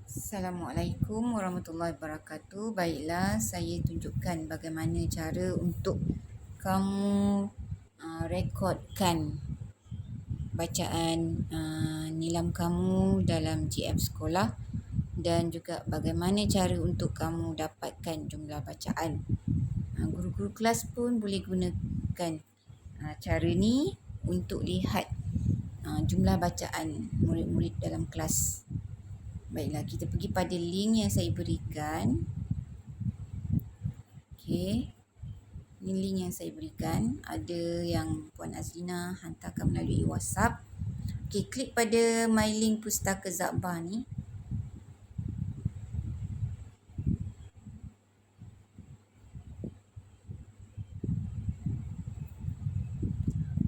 Assalamualaikum warahmatullahi wabarakatuh. Baiklah, saya tunjukkan bagaimana cara untuk kamu rekodkan bacaan nilam kamu dalam GM sekolah dan juga bagaimana cara untuk kamu dapatkan jumlah bacaan. Guru-guru kelas pun boleh gunakan cara ni untuk lihat jumlah bacaan murid-murid dalam kelas. Baiklah, kita pergi pada link yang saya berikan. Okey. Ini link yang saya berikan. Ada yang Puan Azlina hantarkan melalui WhatsApp. Okey, klik pada My Link Pustaka Zakbar ni.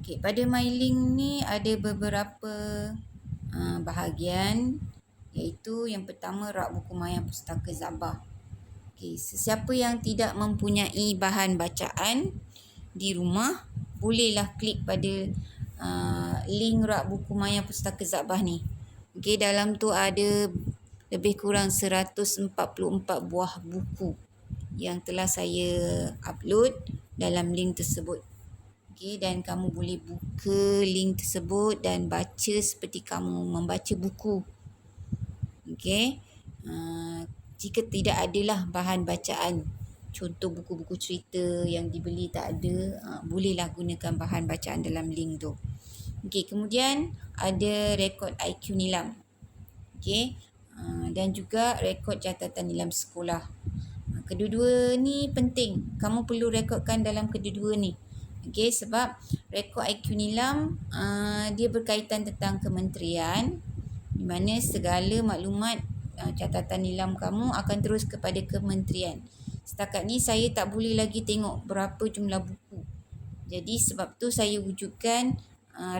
Okey, pada My Link ni ada beberapa bahagian, iaitu yang pertama rak buku maya Pustaka Zakbar. Okey, sesiapa yang tidak mempunyai bahan bacaan di rumah, bolehlah klik pada link rak buku maya Pustaka Zakbar ni. Okey, dalam tu ada lebih kurang 144 buah buku yang telah saya upload dalam link tersebut. Okey, dan kamu boleh buka link tersebut dan baca seperti kamu membaca buku. Okey. Jika tidak adalah bahan bacaan, contoh buku-buku cerita yang dibeli tak ada, bolehlah gunakan bahan bacaan dalam link tu. Okey, kemudian ada rekod IQ nilam. Okey, dan juga rekod catatan nilam sekolah. Kedua-dua ni penting. Kamu perlu rekodkan dalam kedua-dua ni. Okey, sebab rekod IQ nilam dia berkaitan tentang kementerian, di mana segala maklumat catatan nilam kamu akan terus kepada kementerian. Setakat ni saya tak boleh lagi tengok berapa jumlah buku. Jadi sebab tu saya wujudkan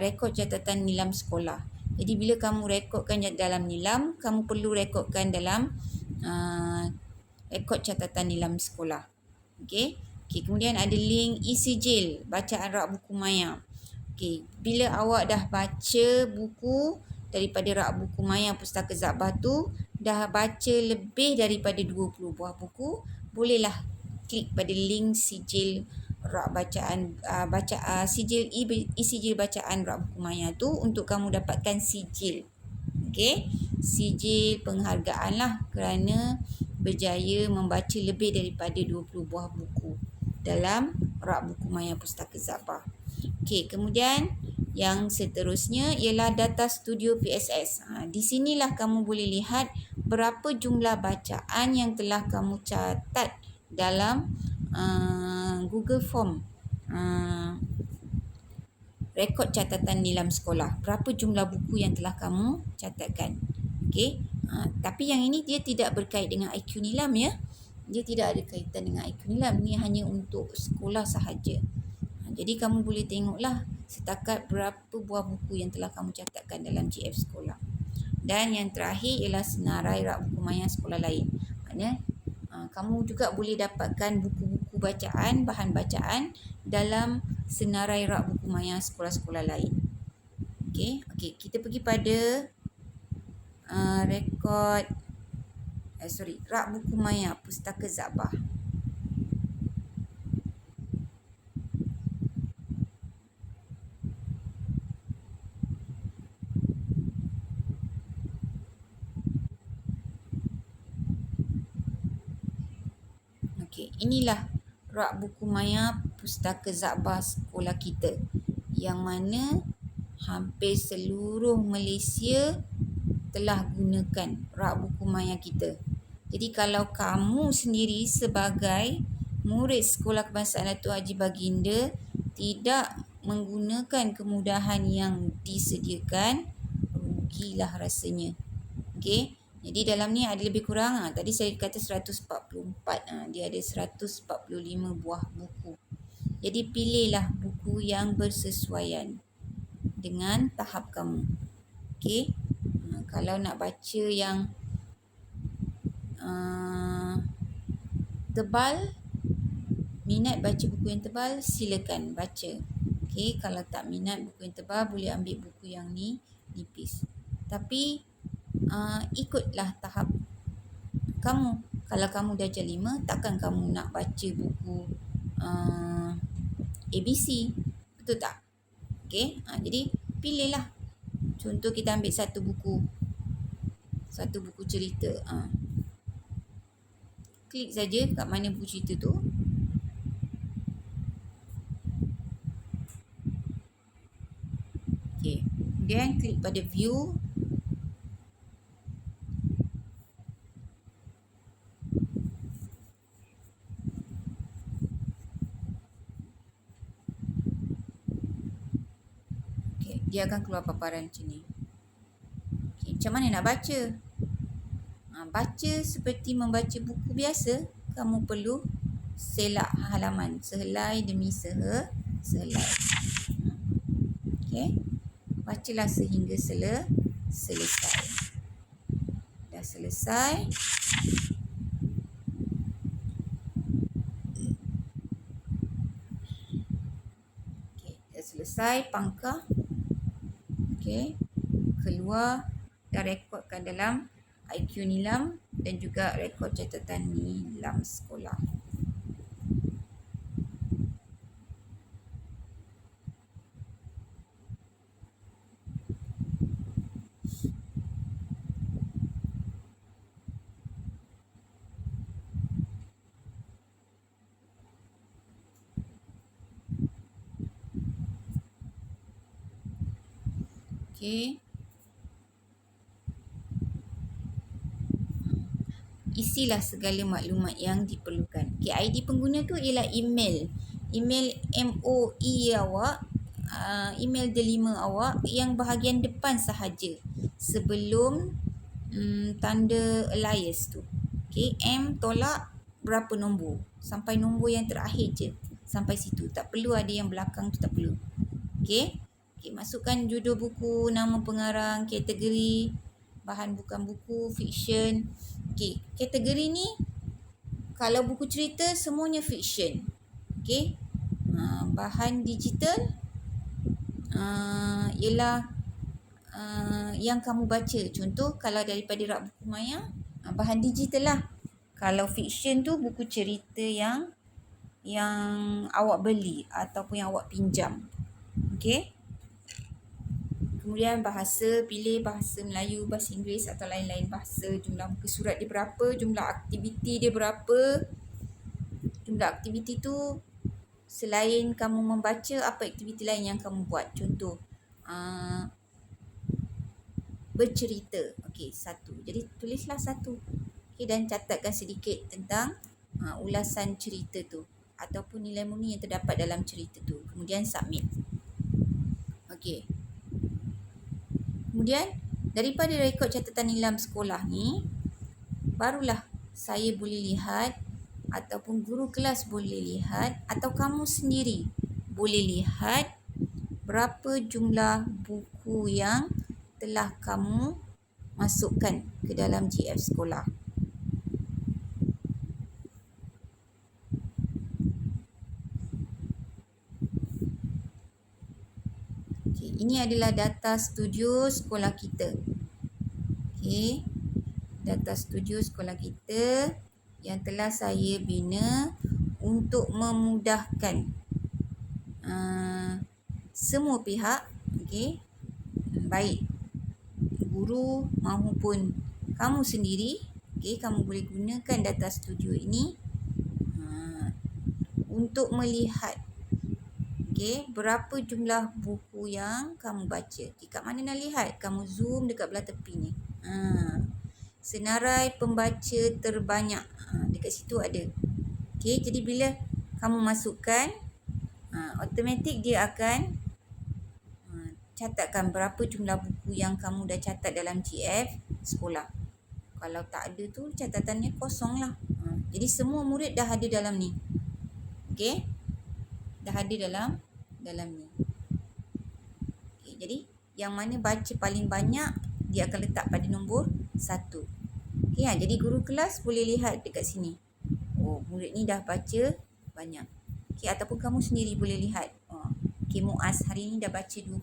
rekod catatan nilam sekolah. Jadi bila kamu rekodkan dalam nilam, kamu perlu rekodkan dalam rekod catatan nilam sekolah. Okey. Kemudian ada link e-sijil bacaan rak buku maya. Okey, bila awak dah baca buku daripada rak buku maya Pustaka Zakbar tu, dah baca lebih daripada 20 buah buku, bolehlah klik pada link sijil rak bacaan sijil e-sijil bacaan rak buku maya tu untuk kamu dapatkan sijil. Okey, sijil penghargaan lah kerana berjaya membaca lebih daripada 20 buah buku dalam rak buku maya Pustaka Zakbar. Okey, kemudian yang seterusnya ialah data studio PSS. Di sinilah kamu boleh lihat berapa jumlah bacaan yang telah kamu catat dalam Google Form rekod catatan nilam sekolah. Berapa jumlah buku yang telah kamu catatkan. Okey, tapi yang ini dia tidak berkait dengan IQ nilam ya. Dia tidak ada kaitan dengan IQ nilam. Ini hanya untuk sekolah sahaja. Jadi kamu boleh tengoklah setakat berapa buah buku yang telah kamu catatkan dalam GF sekolah. Dan yang terakhir ialah senarai rak buku maya sekolah lain. Maknanya kamu juga boleh dapatkan buku-buku bacaan, bahan bacaan dalam senarai rak buku maya sekolah-sekolah lain. Okey, kita pergi pada rak buku maya Pustaka Zakbar. Okey, inilah rak buku maya Pustaka Zakbar sekolah kita, yang mana hampir seluruh Malaysia telah gunakan rak buku maya kita. Jadi kalau kamu sendiri sebagai murid Sekolah Kebangsaan Datuk Haji Baginda tidak menggunakan kemudahan yang disediakan, rugilah rasanya. Okey. Jadi dalam ni ada lebih kurang, tadi saya kata 144, dia ada 145 buah buku. Jadi pilihlah buku yang bersesuaian dengan tahap kamu. Okey. Kalau nak baca yang tebal, minat baca buku yang tebal, silakan baca. Okey, kalau tak minat buku yang tebal, boleh ambil buku yang ni nipis. Tapi ikutlah tahap kamu. Kalau kamu darjah 5, takkan kamu nak baca buku ABC. Betul tak? Okey, jadi pilihlah. Contoh kita ambil satu buku cerita. Klik saja kat mana buku cerita tu. Okey, kemudian klik pada view. Okey, dia akan keluar paparan macam ni. Okey, macam mana nak baca? Baca seperti membaca buku biasa. Kamu perlu selak halaman sehelai demi sehelai. Okey, bacalah sehingga selesai. Dah selesai. Okey, dah selesai, pangkah. Okey, keluar dan rekodkan dalam IQ Nilam dan juga rekod catatan Nilam sekolah. Okey. Isilah segala maklumat yang diperlukan. Okey, ID pengguna tu ialah email. Email MOE awak, email delima awak yang bahagian depan sahaja sebelum tanda alias tu. Okey, M tolak berapa nombor. Sampai nombor yang terakhir je. Sampai situ. Tak perlu ada yang belakang tu, tak perlu. Okey. Okey, masukkan judul buku, nama pengarang, kategori, bahan bukan buku, fiksyen. Okey, kategori ni kalau buku cerita semuanya fiksyen. Okey. Bahan digital ialah yang kamu baca. Contoh kalau daripada rak buku maya, bahan digital lah. Kalau fiksyen tu buku cerita yang awak beli ataupun yang awak pinjam. Okey. Kemudian bahasa, pilih bahasa Melayu, bahasa Inggeris atau lain-lain bahasa. Jumlah muka surat dia berapa, jumlah aktiviti dia berapa. Jumlah aktiviti tu selain kamu membaca, apa aktiviti lain yang kamu buat. Contoh, bercerita. Okey, 1. Jadi tulislah 1. Okey, dan catatkan sedikit tentang ulasan cerita tu ataupun nilai murni yang terdapat dalam cerita tu. Kemudian submit. Okey. Kemudian daripada rekod catatan Nilam sekolah ni, barulah saya boleh lihat ataupun guru kelas boleh lihat atau kamu sendiri boleh lihat berapa jumlah buku yang telah kamu masukkan ke dalam GF sekolah. Okay, ini adalah data studio sekolah kita. Okay, data studio sekolah kita yang telah saya bina untuk memudahkan semua pihak, okay, baik guru maupun kamu sendiri. Okay, kamu boleh gunakan data studio ini untuk melihat berapa jumlah buku yang kamu baca. Kat mana nak lihat? Kamu zoom dekat belah tepi ni. Senarai pembaca terbanyak. Dekat situ ada. Okay, jadi bila kamu masukkan, automatik dia akan catatkan berapa jumlah buku yang kamu dah catat dalam GF sekolah. Kalau tak ada tu, catatannya kosong lah. Jadi semua murid dah ada dalam ni. Okay, dah ada dalam ni. Okay, jadi yang mana baca paling banyak, dia akan letak pada nombor 1. Okay, jadi guru kelas boleh lihat dekat sini. Oh, murid ni dah baca banyak. Okay, ataupun kamu sendiri boleh lihat. Okay, Muaz hari ni dah baca 20.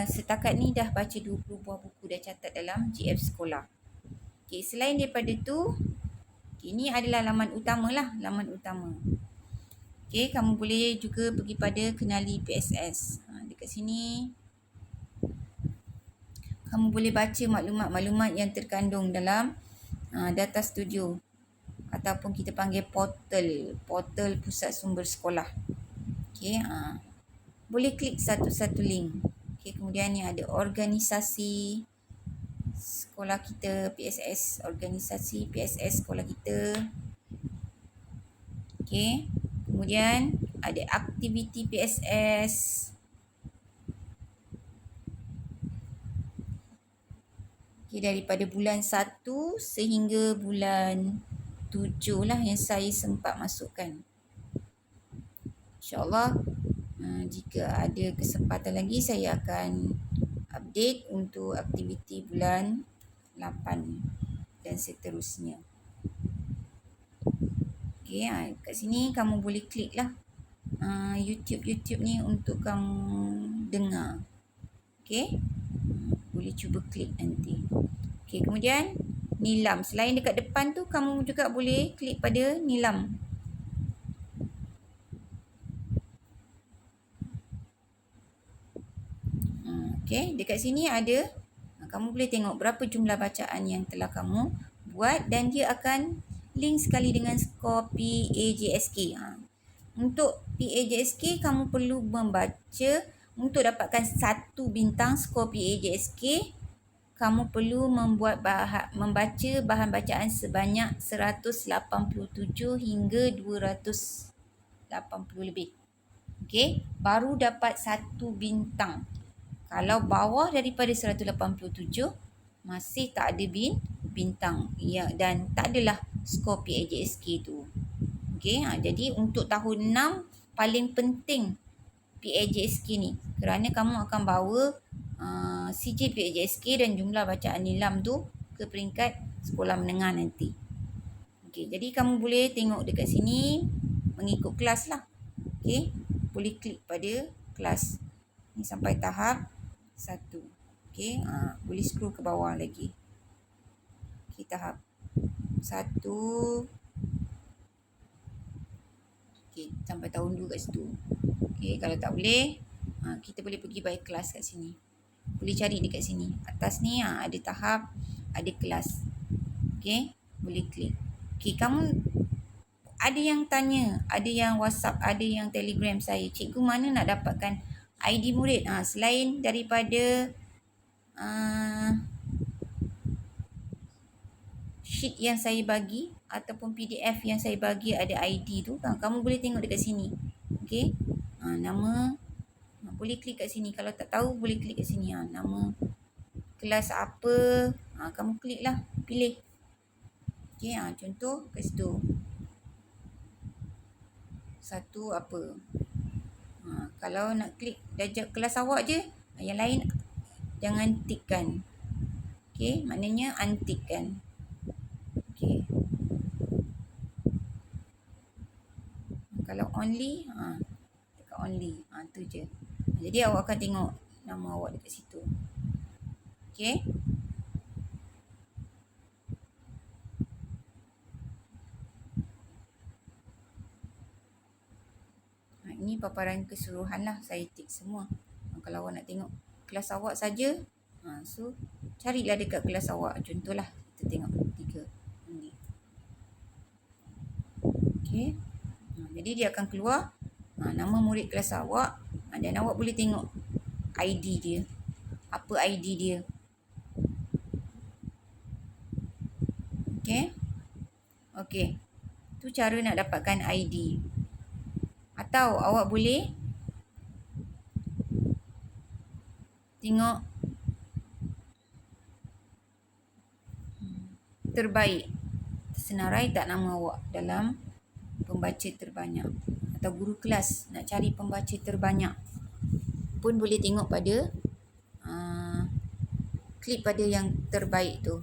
Setakat ni dah baca 20 buah buku cikgu dah catat dalam GF sekolah. Okay, selain daripada tu, ini adalah laman utama lah, laman utama. Okay, kamu boleh juga pergi pada kenali PSS. Dekat sini, kamu boleh baca maklumat-maklumat yang terkandung dalam data studio ataupun kita panggil portal pusat sumber sekolah. Okay, boleh klik satu-satu link. Okay, kemudian ni ada organisasi sekolah kita, PSS, organisasi PSS sekolah kita. Okay, kemudian ada aktiviti PSS. Okay, daripada bulan 1 sehingga bulan 7 lah yang saya sempat masukkan. InsyaAllah jika ada kesempatan lagi saya akan update untuk aktiviti bulan 8 dan seterusnya. Okay, kat sini kamu boleh klik lah YouTube ni untuk kamu dengar. Okay, boleh cuba klik nanti. Okay, kemudian nilam. Selain dekat depan tu, kamu juga boleh klik pada nilam. Okay, dekat sini ada, kamu boleh tengok berapa jumlah bacaan yang telah kamu buat dan dia akan link sekali dengan skor PAJSK. Untuk PAJSK, kamu perlu membaca, untuk dapatkan 1 bintang skor PAJSK, kamu perlu membaca bahan bacaan sebanyak 187 hingga 280 lebih. Okay, baru dapat 1 bintang. Kalau bawah daripada 187, masih tak ada bintang. Ya, dan tak adalah skor PAJSK tu. Okay, jadi untuk tahun 6 paling penting PAJSK ni. Kerana kamu akan bawa CJ PAJSK dan jumlah bacaan nilam tu ke peringkat sekolah menengah nanti. Okay, jadi kamu boleh tengok dekat sini mengikut kelas lah. Okay, boleh klik pada kelas. Ni sampai tahap 1. Okay, boleh scroll ke bawah lagi. Okay, tahap 1. Okay, sampai tahun 2 kat situ. Okay, kalau tak boleh, kita boleh pergi by kelas kat sini. Boleh cari dekat sini. Atas ni ada tahap, ada kelas. Okay, boleh klik. Okay, kamu ada yang tanya, ada yang WhatsApp, ada yang Telegram saya. Cikgu, mana nak dapatkan ID murid? Selain daripada sheet yang saya bagi ataupun PDF yang saya bagi ada ID tu, kamu boleh tengok dekat sini. Okay, nama, boleh klik kat sini. Kalau tak tahu boleh klik kat sini. Nama kelas apa, kamu klik lah, pilih. Okay, contoh kat situ. 1 apa. Kalau nak klik darjah kelas awak je, yang lain jangan tikkan. Okay, maknanya untikkan. Okay. Kalau only, dekat only. Tu je. Jadi awak akan tengok nama awak dekat situ. Okay. Ini paparan keseluruhan lah. Saya tik semua. Kalau awak nak tengok kelas awak saja, so carilah dekat kelas awak. Contohlah kita tengok 3 ni. Okay. Jadi dia akan keluar nama murid kelas awak dan awak boleh tengok ID dia. Apa ID dia. Okay. Okay. Tu cara nak dapatkan ID. Atau awak boleh tengok terbaik. Tersenarai tak nama awak dalam pembaca terbanyak. Atau guru kelas nak cari pembaca terbanyak pun boleh tengok pada klik pada yang terbaik tu.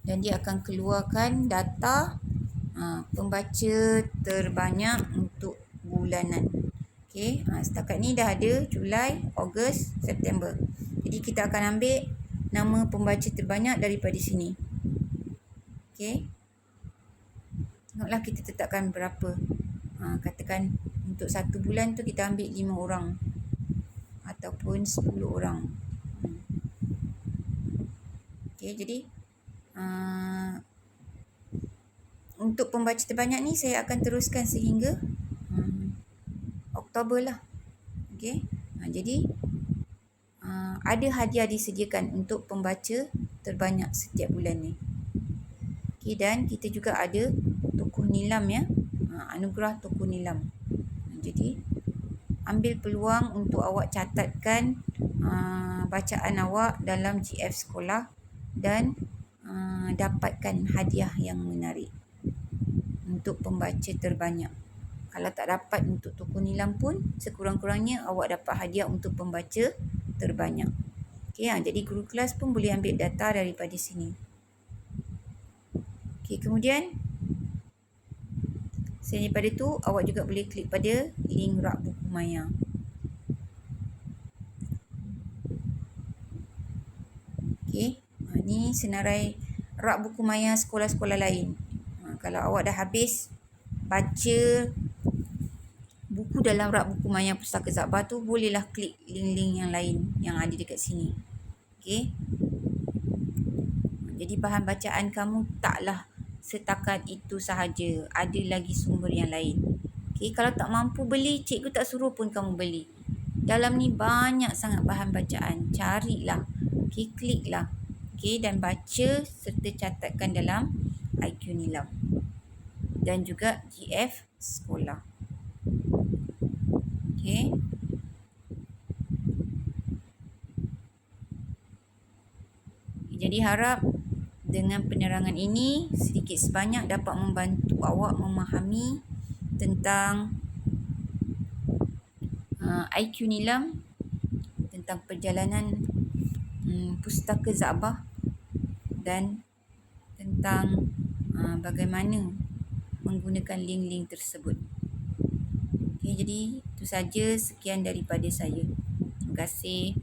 Dan dia akan keluarkan data pembaca terbanyak untuk bulanan. Okay, setakat ni dah ada Julai, Ogos, September. Jadi kita akan ambil nama pembaca terbanyak daripada sini. Okey. Tengoklah kita tetapkan berapa. Katakan untuk 1 bulan tu kita ambil 5 orang ataupun 10 orang. Okey, jadi untuk pembaca terbanyak ni saya akan teruskan sehingga Oktober lah. Okey. Jadi ada hadiah disediakan untuk pembaca terbanyak setiap bulan ni. Okey, dan kita juga ada tokoh nilam ya. Anugerah tokoh nilam. Jadi ambil peluang untuk awak catatkan bacaan awak dalam GF sekolah dan dapatkan hadiah yang menarik untuk pembaca terbanyak. Kalau tak dapat untuk tokoh nilam pun, sekurang-kurangnya awak dapat hadiah untuk pembaca terbanyak. Okey, jadi guru kelas pun boleh ambil data daripada sini. Okey, kemudian selain daripada tu, awak juga boleh klik pada link rak buku maya. Okey, ni senarai rak buku maya sekolah-sekolah lain. Kalau awak dah habis baca buku dalam rak buku maya Pustaka Zabah tu, bolehlah klik link-link yang lain yang ada dekat sini. Okey. Jadi bahan bacaan kamu taklah setakat itu sahaja. Ada lagi sumber yang lain. Okey, kalau tak mampu beli, cikgu tak suruh pun kamu beli. Dalam ni banyak sangat bahan bacaan. Carilah. Okey, kliklah. Okey, dan baca serta catatkan dalam IQ Nilam. Dan juga GF sekolah. Okey. Jadi harap dengan penerangan ini sedikit sebanyak dapat membantu awak memahami tentang IQ Nilam, tentang perjalanan Pustaka Zabah dan tentang bagaimana menggunakan link-link tersebut. Okey, jadi itu saja, sekian daripada saya. Terima kasih.